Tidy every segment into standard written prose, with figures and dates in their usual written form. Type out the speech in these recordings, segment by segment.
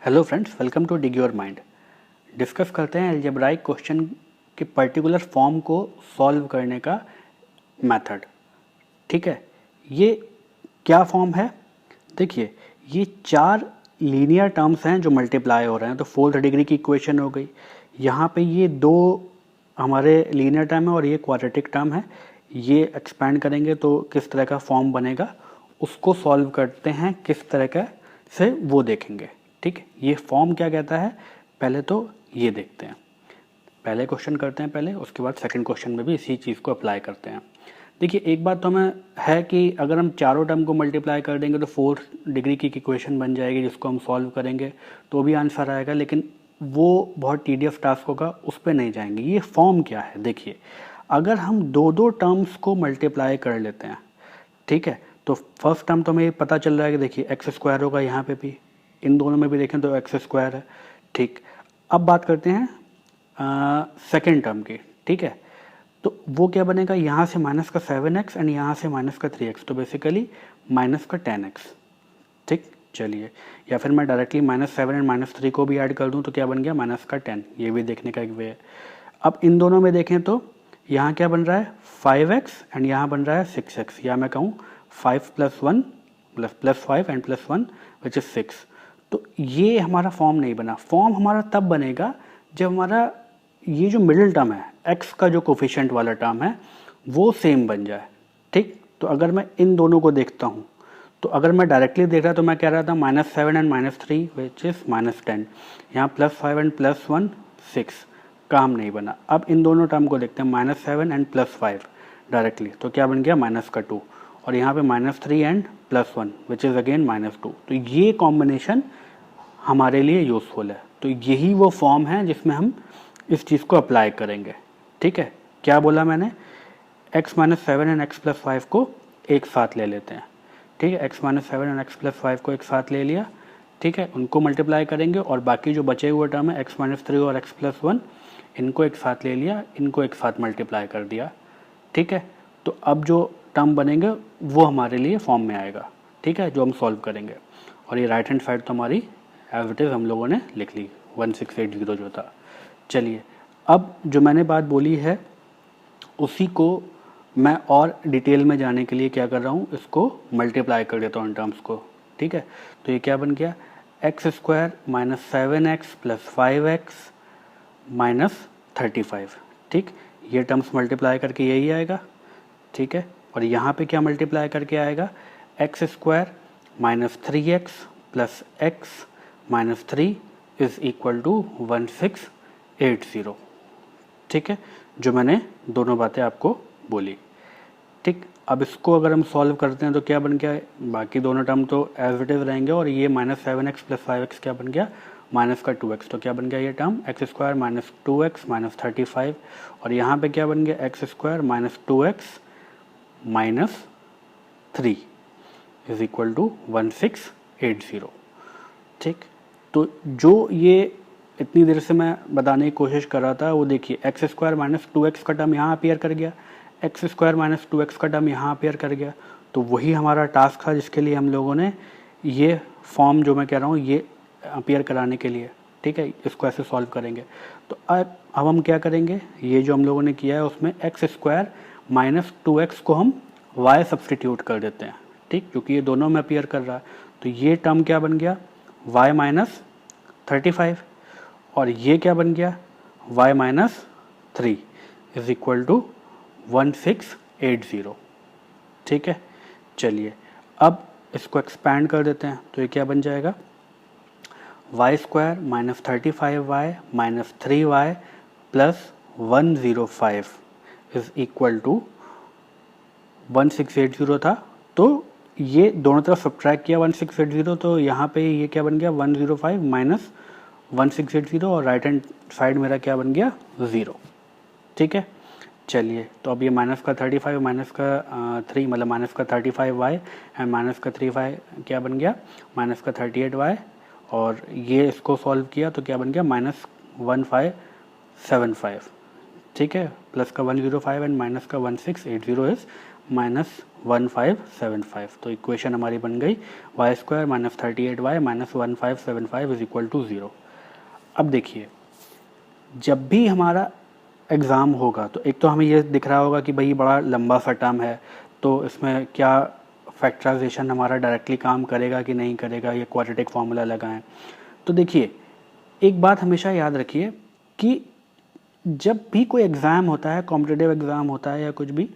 Hello friends, welcome to dig your mind. Discuss करते हैं algebraic question के particular form को सॉल्व करने का मेथड। ठीक है, ये क्या फॉर्म है? देखिए, ये चार लीनियर टर्म्स हैं जो मल्टीप्लाई हो रहे हैं, तो फोर्थ डिग्री की इक्वेशन हो गई। यहाँ पे ये दो हमारे लीनियर टर्म है और ये क्वाड्रेटिक टर्म है। ये एक्सपैंड करेंगे तो किस तरह का फॉर्म बनेगा, उसको सॉल्व करते हैं किस तरह का से वो देखेंगे। ठीक है, ये फॉर्म क्या कहता है पहले तो ये देखते हैं। पहले क्वेश्चन करते हैं पहले, उसके बाद सेकंड क्वेश्चन में भी इसी चीज़ को अप्लाई करते हैं। देखिए, एक बात तो हमें है कि अगर हम चारों टर्म को मल्टीप्लाई कर देंगे तो फोर्थ डिग्री की इक्वेशन बन जाएगी, जिसको हम सॉल्व करेंगे तो भी आंसर आएगा, लेकिन वो बहुत टीडियस टास्क होगा, उस पर नहीं जाएंगे। ये फॉर्म क्या है, देखिए, अगर हम दो दो टर्म्स को मल्टीप्लाई कर लेते हैं, ठीक है, तो फर्स्ट टर्म तो हमें पता चल रहा है कि देखिए एक्स स्क्वायर होगा, यहाँ पे भी इन दोनों में भी देखें तो एक्स स्क्वायर है। ठीक, अब बात करते हैं सेकेंड टर्म की। ठीक है, तो वो क्या बनेगा, यहाँ से माइनस का 7x एंड यहाँ से माइनस का 3x, तो बेसिकली माइनस का 10x। ठीक, चलिए, या फिर मैं डायरेक्टली -7 एंड -3 को भी ऐड कर दूँ तो क्या बन गया, माइनस का 10। ये भी देखने का एक वे है। अब इन दोनों में देखें तो यहाँ क्या बन रहा है, 5x एंड यहाँ बन रहा है 6x, या मैं कहूँ 5 + 1 + 5 एंड +1 विच इज़ 6। तो ये हमारा फॉर्म नहीं बना। फॉर्म हमारा तब बनेगा जब हमारा ये जो मिडिल टर्म है, x का जो कोफिशिएंट वाला टर्म है, वो सेम बन जाए। ठीक, तो अगर मैं इन दोनों को देखता हूँ तो अगर मैं डायरेक्टली देख रहा तो मैं कह रहा था -7 एंड -3 विच इज़ -10, यहाँ +5 एंड +1 6, काम नहीं बना। अब इन दोनों टर्म को देखते हैं, -7 एंड +5 डायरेक्टली, तो क्या बन गया, -2, और यहाँ पे -3 एंड +1 विच इज़ अगेन -2। तो ये कॉम्बिनेशन हमारे लिए यूज़फुल है। तो यही वो फॉर्म है जिसमें हम इस चीज़ को अप्लाई करेंगे। ठीक है, क्या बोला मैंने, x - 7 एंड x + 5 को एक साथ ले लेते हैं। ठीक है, x - 7 एंड x + 5 को एक साथ ले लिया। ठीक है, उनको मल्टीप्लाई करेंगे और बाकी जो बचे हुए टर्म है x - 3 और x + 1, इनको एक साथ ले लिया, इनको एक साथ मल्टीप्लाई कर दिया। ठीक है, तो अब जो टर्म बनेंगे वो हमारे लिए फॉर्म में आएगा। ठीक है, जो हम सॉल्व करेंगे। और ये राइट हैंड साइड तो हमारी एज इट इज़ हम लोगों ने लिख ली, 1680 जो था। चलिए, अब जो मैंने बात बोली है उसी को मैं और डिटेल में जाने के लिए क्या कर रहा हूँ, इसको मल्टीप्लाई कर देता हूँ इन टर्म्स को। ठीक है, तो ये क्या बन गया, x² - 7x + 5x - 35। ठीक, ये टर्म्स मल्टीप्लाई करके यही आएगा। ठीक है, और यहाँ पे क्या मल्टीप्लाई करके आएगा, x² - 3x + x - 3 is equal to 1680। ठीक है, जो मैंने दोनों बातें आपको बोली। ठीक, अब इसको अगर हम सॉल्व करते हैं तो क्या बन गया, बाकी दोनों टर्म तो एज इट इज़ रहेंगे, और ये -7x + 5x क्या बन गया, -2x। तो क्या बन गया ये टर्म, x² - 2x - 35, और यहाँ पे क्या बन गया, x² - 2x - 3 is equal to 1680। ठीक, तो जो ये इतनी देर से मैं बताने की कोशिश कर रहा था वो देखिए, x² - 2x का टर्म यहाँ अपीयर कर गया, x² - 2x का टर्म यहाँ अपीयर कर गया। तो वही हमारा टास्क था जिसके लिए हम लोगों ने ये फॉर्म, जो मैं कह रहा हूँ, ये अपीयर कराने के लिए। ठीक है, इसको ऐसे सॉल्व करेंगे। तो अब हम क्या करेंगे, ये जो हम लोगों ने किया है उसमें x² - 2x को हम y सब्सटीट्यूट कर देते हैं। ठीक, क्योंकि ये दोनों में अपीयर कर रहा है, तो ये टर्म क्या बन गया, y - 35, और ये क्या बन गया, y - 3 इज़ इक्वल टू 1680। ठीक है, चलिए, अब इसको एक्सपैंड कर देते हैं, तो ये क्या बन जाएगा, y² - 35y - 3y + 105 is equal to 1680 था, तो ये दोनों तरफ सब्ट्रैक्ट किया 1680, तो यहाँ पे ये क्या बन गया, 105 माइनस 1680, और राइट हैंड साइड मेरा क्या बन गया, 0। ठीक है, चलिए, तो अब ये माइनस का 35 माइनस का 3 मतलब माइनस का 35y एंड माइनस का 3y क्या बन गया, माइनस का 38y, और ये इसको सॉल्व किया तो क्या बन गया, -1575। ठीक है, प्लस का 105 एंड माइनस का 1680 इज 1575। तो इक्वेशन हमारी बन गई y square minus 38y minus 1575 is equal to 0। अब देखिए, जब भी हमारा एग्ज़ाम होगा तो एक तो हमें ये दिख रहा होगा कि भाई बड़ा लंबा सा टर्म है, तो इसमें क्या फैक्टराइजेशन हमारा डायरेक्टली काम करेगा कि नहीं करेगा, ये क्वाड्रेटिक फार्मूला लगाएं। तो देखिए, एक बात हमेशा याद रखिए कि जब भी कोई एग्ज़ाम होता है, कॉम्पिटिटिव एग्ज़ाम होता है या कुछ भी,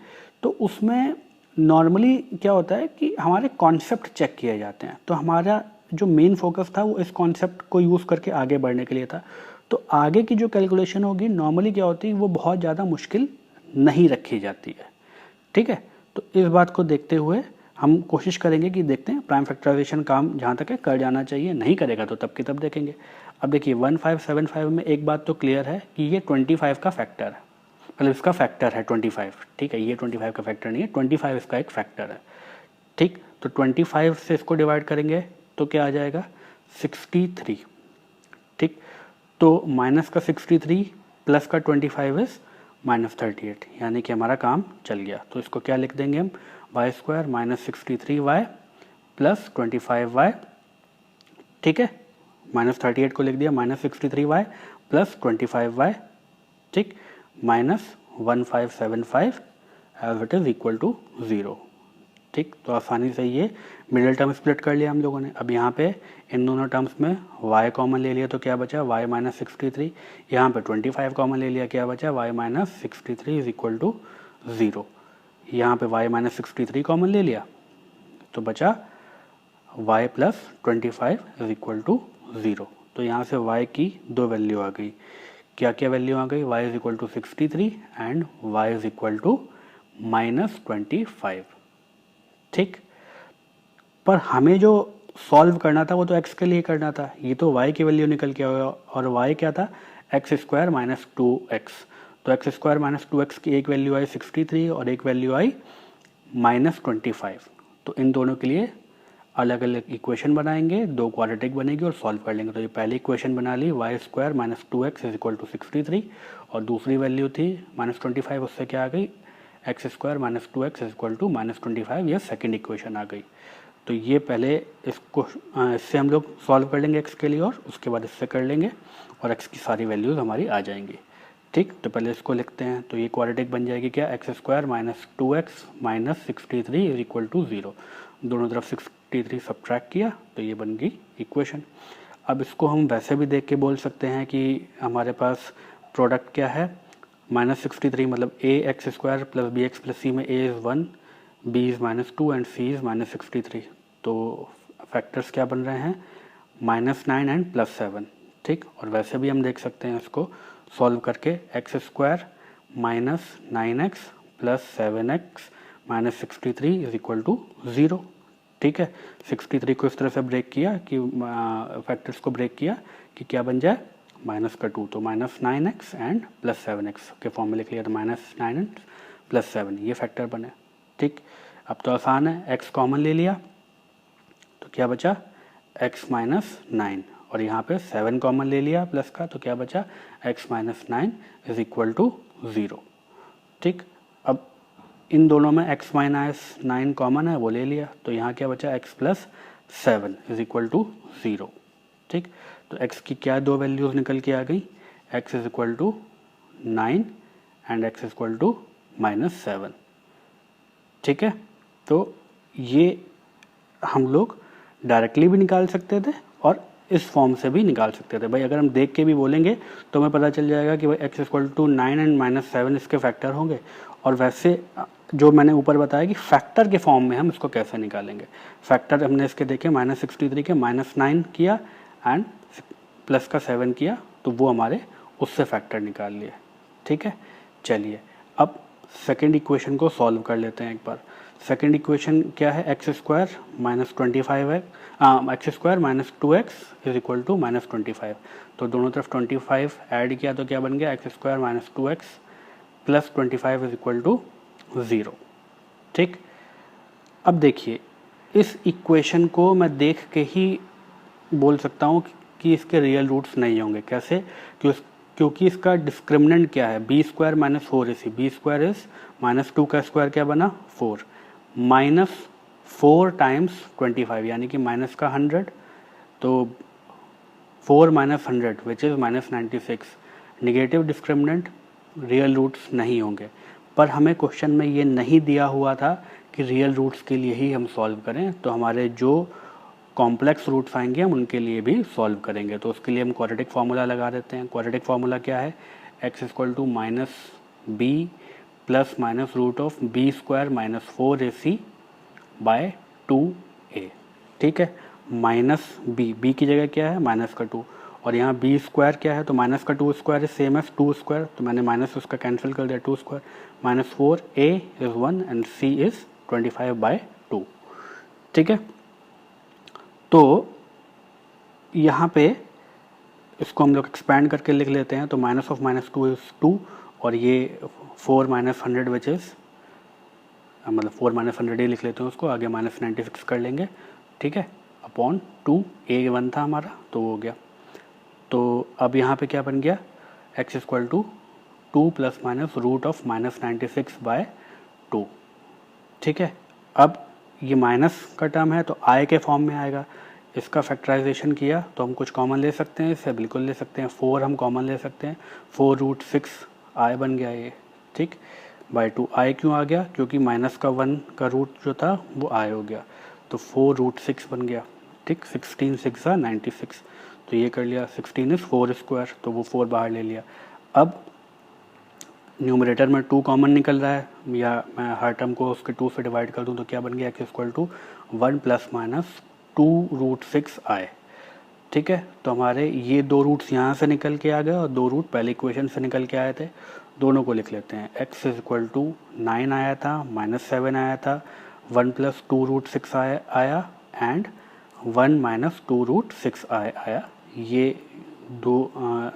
तो उसमें नॉर्मली क्या होता है कि हमारे कॉन्सेप्ट चेक किए जाते हैं। तो हमारा जो मेन फोकस था वो इस कॉन्सेप्ट को यूज़ करके आगे बढ़ने के लिए था। तो आगे की जो कैलकुलेशन होगी नॉर्मली क्या होती है, वो बहुत ज़्यादा मुश्किल नहीं रखी जाती है। ठीक है, तो इस बात को देखते हुए हम कोशिश करेंगे कि देखते हैं प्राइम फैक्टराइजेशन काम जहाँ तक है कर जाना चाहिए, नहीं करेगा तो तब की तब देखेंगे। अब देखिए 1575 में एक बात तो क्लियर है कि ये 25 का फैक्टर है, मतलब इसका फैक्टर है 25। ठीक है, ये 25 का फैक्टर नहीं है, 25 इसका एक फैक्टर है। ठीक, तो 25 से इसको डिवाइड करेंगे तो क्या आ जाएगा 63। ठीक, तो माइनस का 63 प्लस का 25 इज माइनस 38, यानी कि हमारा काम चल गया। तो इसको क्या लिख देंगे हम, Y square minus 63y plus 25y। ठीक है, माइनस 38 को लिख दिया माइनस 63y प्लस 25y। ठीक, minus 1575 as it is equal to 0। ठीक, तो आसानी से ये मिडिल टर्म स्प्लिट कर लिया हम लोगों ने। अब यहाँ पे इन दोनों टर्म्स में y कॉमन ले लिया तो क्या बचा y माइनस 63। यहाँ पे 25 कॉमन ले लिया, क्या बचा y minus 63 is equal to 0। यहाँ पे y माइनस 63 कॉमन ले लिया तो बचा y plus 25 is equal to 0। तो यहाँ से y की दो वैल्यू आ गई। क्या क्या वैल्यू आ गई, y is equal to 63 and y is equal to minus 25। ठीक, पर हमें जो सॉल्व करना था वो तो x के लिए करना था, ये तो y की वैल्यू निकल के आया और y क्या था एक्स स्क्वायर माइनस 2x। तो एक्स स्क्वायर माइनस 2x की एक वैल्यू आई 63 और एक वैल्यू आई माइनस 25। तो इन दोनों के लिए अलग अलग इक्वेशन बनाएंगे, दो क्वाड्रेटिक बनेगी और सॉल्व कर लेंगे। तो ये पहली इक्वेशन बना ली y square minus 2x is equal to 63 और दूसरी वैल्यू थी माइनस 25, उससे क्या आ गई x square minus 2x is equal to minus 25। ये सेकेंड इक्वेशन आ गई। तो ये पहले इसको इससे हम लोग सॉल्व कर लेंगे x के लिए और उसके बाद इससे कर लेंगे और x की सारी वैल्यूज़ हमारी आ जाएंगी। ठीक, तो पहले इसको लिखते हैं। तो ये क्वाड्रेटिक बन जाएगी क्या, x square minus 2x minus 63 is equal to 0। दोनों तरफ 63 सब्ट्रैक्ट किया तो ये बन गई इक्वेशन। अब इसको हम वैसे भी देख के बोल सकते हैं कि हमारे पास प्रोडक्ट क्या है, माइनस 63 मतलब a x square plus b x plus c में a is 1, b is minus 2 and c is minus 63। तो फैक्टर्स क्या बन रहे हैं माइनस 9 एंड प्लस 7। ठीक, और वैसे भी हम देख सकते हैं इसको सॉल्व करके x square minus 9x plus 7x minus 63 is equal to 0। ठीक है, 63 को इस तरह से ब्रेक किया कि फैक्टर्स को ब्रेक किया कि क्या बन जाए माइनस का 2, तो minus 9x and plus 7x के फॉर्म में लिख लिया तो माइनस 9x प्लस 7 ये फैक्टर बने। ठीक, अब तो आसान है, x कॉमन ले लिया तो क्या बचा x माइनस 9 और यहाँ पे 7 कॉमन ले लिया प्लस का तो क्या बचा x minus 9 is equal to 0। ठीक, अब इन दोनों में x माइनस 9 कॉमन है वो ले लिया तो यहाँ क्या बचा x plus 7 is equal to 0। ठीक, तो x की क्या दो वैल्यूज़ निकल के आ गई, x is equal to 9 and x is equal to minus 7। ठीक है, तो ये हम लोग डायरेक्टली भी निकाल सकते थे और इस फॉर्म से भी निकाल सकते थे। भाई अगर हम देख के भी बोलेंगे तो हमें पता चल जाएगा कि भाई x equal to 9 and minus 7 इसके फैक्टर होंगे। और वैसे जो मैंने ऊपर बताया कि फैक्टर के फॉर्म में हम इसको कैसे निकालेंगे, फैक्टर हमने इसके देखे माइनस 63 के माइनस 9 किया एंड प्लस का 7 किया तो वो हमारे उससे फैक्टर निकाल लिए। ठीक है, चलिए अब सेकेंड इक्वेशन को सॉल्व कर लेते हैं एक बार। सेकेंड इक्वेशन क्या है, एक्स स्क्वायर माइनस 25 है, x square minus 2x is equal to minus 25। तो दोनों तरफ 25 ऐड किया तो क्या बन गया x square minus 2x plus 25 is equal to 0। ठीक, अब देखिए इस इक्वेशन को मैं देख के ही बोल सकता हूँ कि इसके रियल रूट्स नहीं होंगे। कैसे, क्योंकि इसका डिस्क्रिमिनेंट क्या है, b square minus 4ac, b square is minus 2 का स्क्वायर क्या बना 4, -4 टाइम्स 25 यानी कि माइनस का 100, तो 4 minus 100 which is -96। Negative discriminant real roots नहीं होंगे, पर हमें क्वेश्चन में ये नहीं दिया हुआ था कि रियल रूट्स के लिए ही हम सॉल्व करें, तो हमारे जो कॉम्प्लेक्स रूट्स आएंगे हम उनके लिए भी सॉल्व करेंगे। तो उसके लिए हम क्वाड्रेटिक फार्मूला लगा देते हैं। क्वाड्रेटिक फार्मूला क्या है? x equal to minus b plus minus root of b square minus 4ac by 2a। ठीक है, माइनस बी की जगह क्या है? माइनस का 2, और यहाँ बी स्क्वायर क्या है? तो माइनस का 2 square is same as 2 square, तो मैंने माइनस उसका कैंसिल कर दिया, 2 square minus 4a is 1 and c is 25/2। ठीक है, तो यहाँ पे इसको हम लोग एक्सपैंड करके लिख लेते हैं, तो माइनस ऑफ माइनस 2 इज़ 2, और ये 4 माइनस 100 विच इज़ मतलब 4 माइनस 100 ही लिख लेते हैं उसको, आगे माइनस 96 कर लेंगे। ठीक है, अपॉन 2, a 1 था हमारा तो हो गया। तो अब यहाँ पे क्या बन गया? x equal to 2 plus minus root of minus 96/2। ठीक है, अब ये माइनस का टर्म है तो i के फॉर्म में आएगा। इसका फैक्टराइजेशन किया तो हम कुछ कॉमन ले सकते हैं, इससे बिल्कुल ले सकते हैं, 4 हम कॉमन ले सकते हैं, 4 रूट 6 i बन गया ये। ठीक, बाय 2। i क्यों आ गया? क्योंकि माइनस का 1 का रूट जो था वो i हो गया, तो 4 रूट 6 बन गया। ठीक, 16 6 96, तो ये कर लिया। 16 इज़ 4 स्क्वायर, तो वो 4 बाहर ले लिया। अब न्यूमरेटर में 2 कॉमन निकल रहा है, या मैं हर टर्म को उसके 2 से डिवाइड कर दूं तो क्या बन गया? x equal to 1 plus minus 2 root 6 i। ठीक है, तो हमारे ये 2 रूट्स यहाँ से निकल के आ गए और 2 रूट पहले इक्वेशन से निकल के आए थे, दोनों को लिख लेते हैं। x इज इक्वल टू 9 आया था, -7 आया था, 1 प्लस 2 रूट 6 आया एंड 1 माइनस 2 रूट 6 आया। ये दो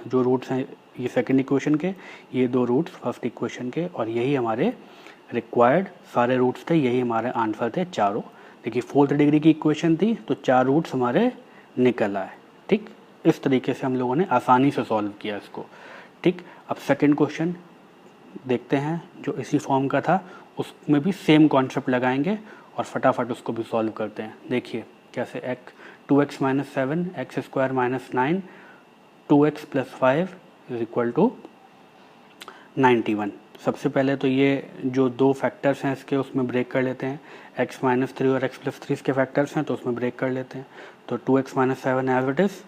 जो रूट्स हैं ये सेकंड इक्वेशन के, ये 2 रूट्स फर्स्ट इक्वेशन के, और यही हमारे रिक्वायर्ड सारे रूट्स थे, यही हमारे आंसर थे चारों। देखिए 4th डिग्री की इक्वेशन थी तो 4 रूट्स हमारे निकल आए। ठीक, इस तरीके से हम लोगों ने आसानी से सॉल्व किया इसको। ठीक, अब सेकंड क्वेश्चन देखते हैं जो इसी फॉर्म का था, उसमें भी सेम कॉन्सेप्ट लगाएंगे और फटाफट उसको भी सॉल्व करते हैं। देखिए कैसे, 2x minus 7 x square minus 9 2x plus 5 is equal to 91। सबसे पहले तो ये जो 2 फैक्टर्स हैं इसके उसमें ब्रेक कर लेते हैं, x माइनस 3 और x प्लस 3 इसके फैक्टर्स हैं तो उसमें ब्रेक कर लेते हैं, तो 2x minus 7 as it is.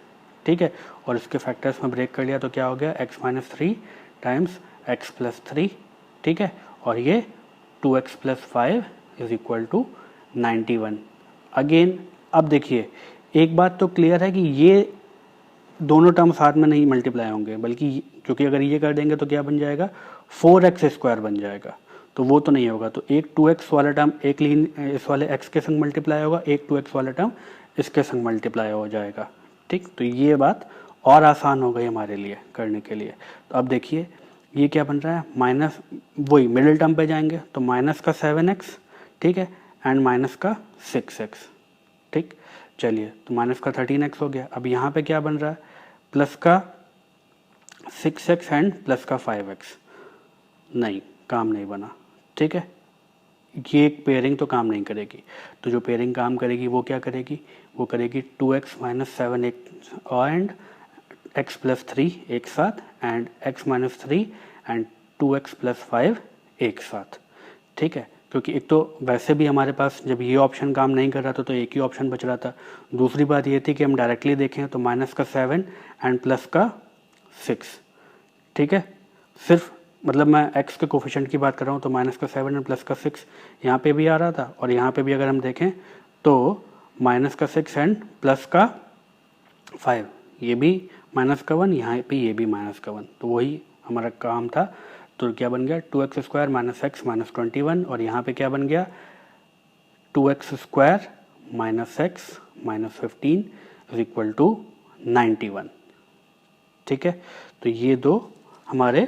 ठीक है, और इसके फैक्टर्स में ब्रेक कर लिया तो क्या हो गया? x minus 3 times x plus 3। ठीक है, और ये 2x plus 5 is equal to 91। Again अब देखिए एक बात तो क्लियर है कि ये दोनों टर्म साथ में नहीं मल्टीप्लाई होंगे, बल्कि क्योंकि अगर ये कर देंगे तो क्या बन जाएगा? 4x स्क्वायर बन जाएगा, तो वो तो नहीं होगा। तो एक 2x वाला टर्म एक इस वाले x के संग मल्टीप्लाई होगा, एक 2x वाला टर्म इसके संग मल्टीप्लाई हो जाएगा। ठीक, तो ये बात और आसान हो गई हमारे लिए करने के लिए। तो अब देखिए ये क्या बन रहा है? माइनस, वही मिडिल टर्म पे जाएंगे तो माइनस का 7x, ठीक है, एंड माइनस का 6x। ठीक, चलिए तो माइनस का 13x हो गया। अब यहाँ पे क्या बन रहा है? प्लस का 6x एंड प्लस का 5x। नहीं, काम नहीं बना। ठीक है, ये एक पेयरिंग तो काम नहीं करेगी, तो जो पेयरिंग काम करेगी वो क्या करेगी? वो करेगी 2x minus 7 and x plus 3 एक साथ, and x minus 3 and 2x plus 5 एक साथ। ठीक है, क्योंकि एक तो वैसे भी हमारे पास जब ये ऑप्शन काम नहीं कर रहा था तो एक ही ऑप्शन बच रहा था। दूसरी बात ये थी कि हम डायरेक्टली देखें तो माइनस का 7 एंड प्लस का 6। ठीक है, सिर्फ मतलब मैं x के कोफिशिएंट की बात कर रहा हूँ, तो माइनस का 7 एंड प्लस का 6 यहाँ पे भी आ रहा था, और यहाँ पे भी अगर हम देखें तो माइनस का 6 एंड प्लस का 5, ये भी माइनस का 1, यहाँ पे ये भी माइनस का 1, तो वही हमारा काम था। तो क्या बन गया? 2x square minus x minus 21, और यहाँ पे क्या बन गया? 2x square minus x minus 15 is equal to 91। ठीक है, तो ये दो हमारे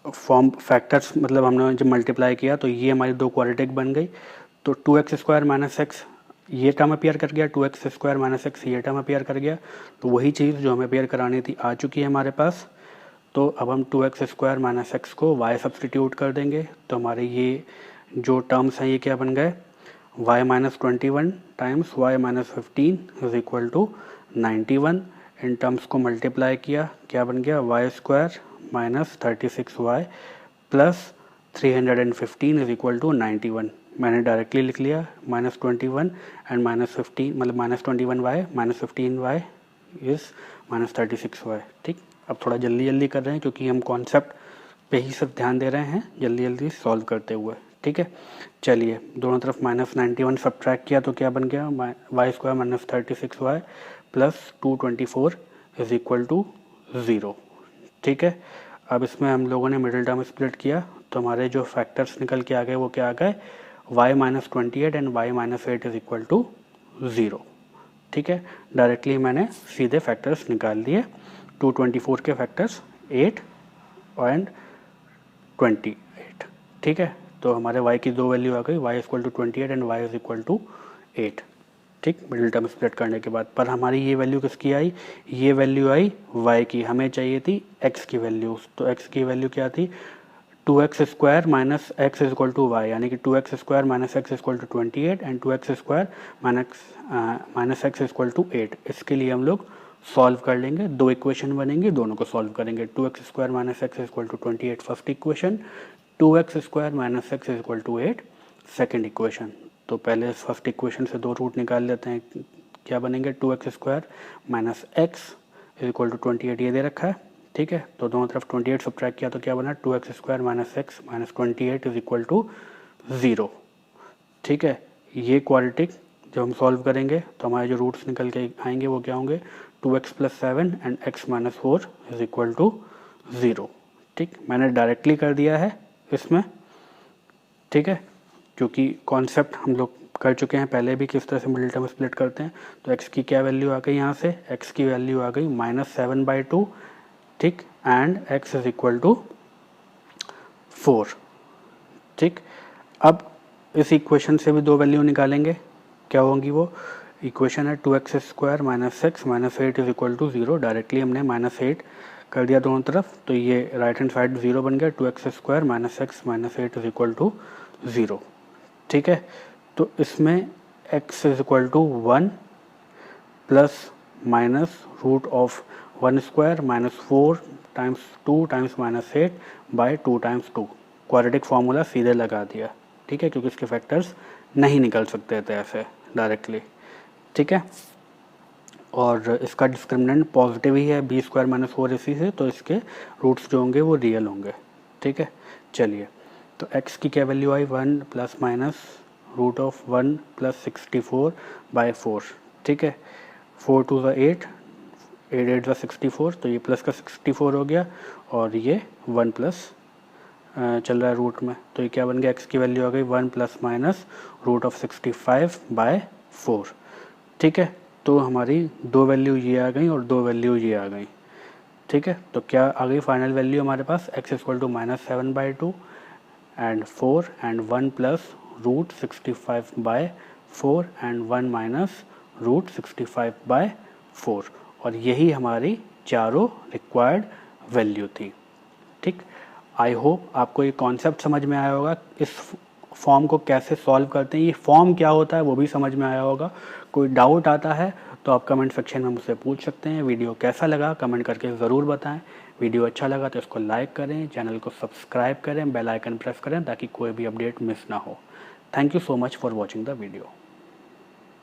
फॉर्म फैक्टर्स, मतलब हमने जब मल्टीप्लाई किया तो ये हमारी 2 क्वाड्रेटिक बन गई। तो 2x स्क्वायर माइनस एक्स ये टर्म अपेयर कर गया, 2x स्क्वायर माइनस एक्स ये टर्म अपेयर कर गया, तो वही चीज़ जो हमें अपेयर करानी थी आ चुकी है हमारे पास। तो अब हम 2x स्क्वायर माइनस एक्स को y सब्सटीट्यूट कर देंगे, तो हमारे ये जो टर्म्स हैं ये क्या बन गए, y minus 21 times y minus 15 is equal to 91। इन टर्म्स को मल्टीप्लाई किया, क्या बन गया, y square minus 36y plus 315 is equal to 91। मैंने डायरेक्टली लिख लिया -21 एंड -15 मतलब -21y minus 15y is -36y। ठीक, अब थोड़ा जल्दी जल्दी कर रहे हैं क्योंकि हम कॉन्सेप्ट पे ही सब ध्यान दे रहे हैं, जल्दी जल्दी सॉल्व करते हुए। ठीक है, चलिए दोनों तरफ -91 सब्ट्रैक्ट किया तो क्या बन गया, y square minus 36y plus 224 is equal to 0। ठीक है, अब इसमें हम लोगों ने मिडिल टर्म स्प्लिट किया तो हमारे जो फैक्टर्स निकल के आ गए वो क्या आ गए, y minus 28 and y minus 8 is equal to 0। ठीक है, डायरेक्टली मैंने सीधे फैक्टर्स निकाल दिए, 224 के फैक्टर्स 8 एंड 28। ठीक है, तो हमारे y की दो वैल्यू आ गई, y equal to 28 and y is equal to 8। ठीक, मिडिल टर्म स्प्लिट करने के बाद, पर हमारी ये वैल्यू किसकी आई, ये वैल्यू आई y की, हमें चाहिए थी x की वैल्यू। तो x की वैल्यू क्या थी, 2x square minus x is equal to y, यानी कि 2x square minus x is equal to 28 and 2x square minus x is equal to 8। इसके लिए हम लोग सॉल्व कर लेंगे, दो इक्वेशन बनेंगे, दोनों को सॉल्व करेंगे। 2x square minus x is equal to 28 first equation, 2x square minus x is equal to 8 second equation. तो पहले फर्स्ट इक्वेशन से दो रूट निकाल लेते हैं, क्या बनेंगे, 2x square minus x is equal to 28 ये दे रखा है। ठीक है, तो दोनों तरफ 28 सब्ट्रैक्ट किया तो क्या बना, 2x square minus x minus 28 is equal to 0। ठीक है, ये क्वाड्रेटिक जब हम सॉल्व करेंगे तो हमारे जो रूट्स निकल के आएंगे वो क्या होंगे, 2x plus 7 and x minus 4 is equal to 0। ठीक, मैंने डायरेक्टली कर दिया है इसमें। ठीक है, क्योंकि कॉन्सेप्ट हम लोग कर चुके हैं पहले भी किस तरह से मिडिल टर्म स्प्लिट करते हैं। तो x की क्या वैल्यू आ गई, यहाँ से x की वैल्यू आ गई -7/2। ठीक, and x is equal to 4। ठीक, अब इस इक्वेशन से भी दो वैल्यू निकालेंगे, क्या होंगी वो, इक्वेशन है 2x square minus x minus 8 is equal to 0। Directly हमने -8 कर दिया दोनों तरफ, तो ये राइट हैंड साइड 0 बन गया, 2x square minus x minus 8 is equal to 0। ठीक है, तो इसमें x is equal to 1 plus minus root of 1 square minus 4 times 2 times minus 8 by 2 times 2। Quadratic formula सीधे लगा दिया। ठीक है, क्योंकि इसके फैक्टर्स नहीं निकल सकते थे ऐसे डायरेक्टली। ठीक है, और इसका डिस्क्रिमिनेंट पॉजिटिव ही है, बी स्क्वायर माइनस 4 इसी से, तो इसके रूट्स जो होंगे वो रियल होंगे। ठीक है, चलिए तो x की क्या वैल्यू आई, 1 plus minus root of 1 plus 64 by 4। ठीक है, 4 टू ज़ा 8, 8 8 ज़ा 64, तो ये प्लस का 64 हो गया और ये 1 प्लस चल रहा है रूट में, तो ये क्या बन गया, x की वैल्यू आ गई 1 plus minus root of 65 by 4। ठीक है, तो हमारी दो वैल्यू ये आ गई और दो वैल्यू ये आ गई। ठीक है, तो क्या आ गई फाइनल वैल्यू हमारे पास, x equal to -7/2 and 4 and 1 plus root 65 by 4 and 1 minus root 65 by 4, और यही हमारी चारों रिक्वायर्ड वैल्यू थी। ठीक, आई होप आपको ये कॉन्सेप्ट समझ में आया होगा, इस फॉर्म को कैसे सॉल्व करते हैं, ये फॉर्म क्या होता है वो भी समझ में आया होगा। कोई डाउट आता है तो आप कमेंट सेक्शन में मुझसे पूछ सकते हैं। वीडियो कैसा लगा कमेंट करके ज़रूर बताएं। वीडियो अच्छा लगा तो इसको लाइक करें, चैनल को सब्सक्राइब करें, बेल आइकन प्रेस करें ताकि कोई भी अपडेट मिस ना हो। Thank you so much for watching the video.